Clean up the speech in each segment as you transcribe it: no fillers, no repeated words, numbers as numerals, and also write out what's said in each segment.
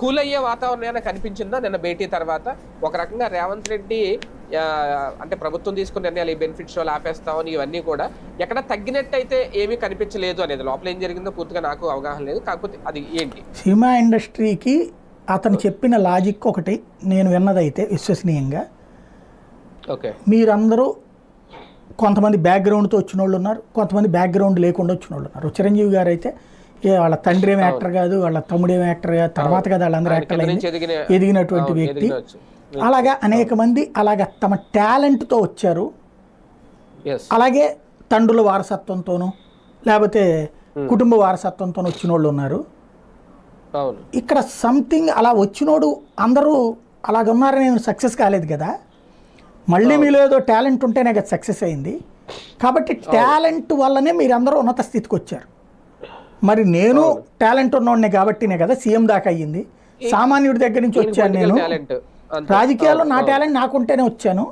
Cool అయ్యే వాతావరణం కనిపించిందా నిన్న భేటీ తర్వాత? ఒక రకంగా రేవంత్ రెడ్డి అంటే ప్రభుత్వం తీసుకున్న నిర్ణయాలు, ఈ బెనిఫిట్ షోలు ఆపేస్తామని ఇవన్నీ కూడా ఎక్కడ తగ్గినట్టయితే ఏమీ కనిపించలేదు అనేది. లోపల ఏం జరిగిందో పూర్తిగా నాకు అవగాహన లేదు. కాకపోతే అది ఏంటి, సినిమా ఇండస్ట్రీకి అతను చెప్పిన లాజిక్ ఒకటి నేను విన్నదైతే విశ్వసనీయంగా, ఓకే, మీరందరూ కొంతమంది బ్యాక్గ్రౌండ్తో వచ్చిన వాళ్ళు ఉన్నారు, కొంతమంది బ్యాక్గ్రౌండ్ లేకుండా వచ్చిన వాళ్ళు ఉన్నారు. చిరంజీవి గారు అయితే వాళ్ళ తండ్రి ఏమి యాక్టర్ కాదు, వాళ్ళ తమ్ముడు ఏమి యాక్టర్ కాదు, తర్వాత కదా వాళ్ళందరూ యాక్టర్లు ఎదిగినటువంటి వ్యక్తి. అలాగా అనేక మంది అలాగా తమ టాలెంట్తో వచ్చారు. అలాగే తండ్రుల వారసత్వంతోనూ లేకపోతే కుటుంబ వారసత్వంతో వచ్చిన వాళ్ళు ఉన్నారు. ఇక్కడ సంథింగ్ అలా వచ్చినోడు అందరూ అలాగ ఉన్నారని నేను సక్సెస్ కాలేదు కదా. మళ్ళీ మీలో ఏదో టాలెంట్ ఉంటేనే కదా సక్సెస్ అయింది. కాబట్టి టాలెంట్ వల్లనే మీరందరూ ఉన్నత స్థితికి వచ్చారు. మరి నేను టాలెంట్ ఉన్నోడినే కాబట్టినే కదా సీఎం దాకా అయ్యింది. సామాన్యుడి దగ్గర నుంచి వచ్చాను నేను, రాజకీయాల్లో నా టాలెంట్ నాకుంటేనే వచ్చాను.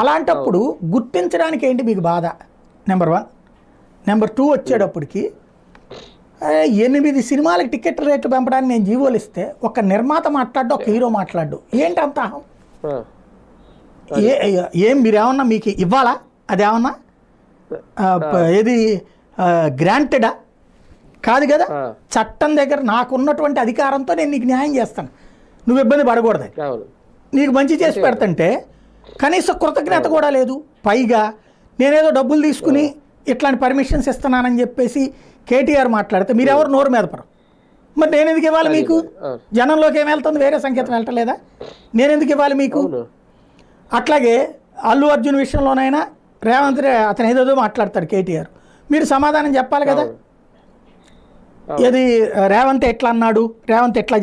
అలాంటప్పుడు గుర్తించడానికి ఏంటి మీకు బాధ? నెంబర్ 1. నెంబర్ 2 వచ్చేటప్పటికి 8 సినిమాలకు టికెట్ రేట్లు పెంపడానికి నేను జీవోలు ఇస్తే ఒక నిర్మాత మాట్లాడు, ఒక హీరో మాట్లాడు, ఏంటి అంత అహం? ఏం మీరేమన్నా మీకు ఇవ్వాలా? అదేమన్నా ఏది గ్రాంటెడా? కాదు కదా. చట్టం దగ్గర నాకున్నటువంటి అధికారంతో నేను నీకు న్యాయం చేస్తాను, నువ్వు ఇబ్బంది పడకూడదు. నీకు మంచి చేసి పెడతంటే కనీస కృతజ్ఞత కూడా లేదు. పైగా నేనేదో డబ్బులు తీసుకుని ఇట్లాంటి పర్మిషన్స్ ఇస్తున్నానని చెప్పేసి కేటీఆర్ మాట్లాడితే మీరెవరు నోరు మీద పడరు. మరి నేను ఎందుకు ఇవ్వాలి మీకు? జనంలోకి ఏం వెళ్తుంది? వేరే సంకేతం వెళ్ళటలేదా? నేను ఎందుకు ఇవ్వాలి మీకు? అట్లాగే అల్లు అర్జున్ విషయంలోనైనా రేవంత్ అతను ఏదేదో మాట్లాడతాడు కేటీఆర్, మీరు సమాధానం చెప్పాలి కదా. ఏది రేవంత్ ఎట్లా అన్నాడు, రేవంత్ ఎట్లా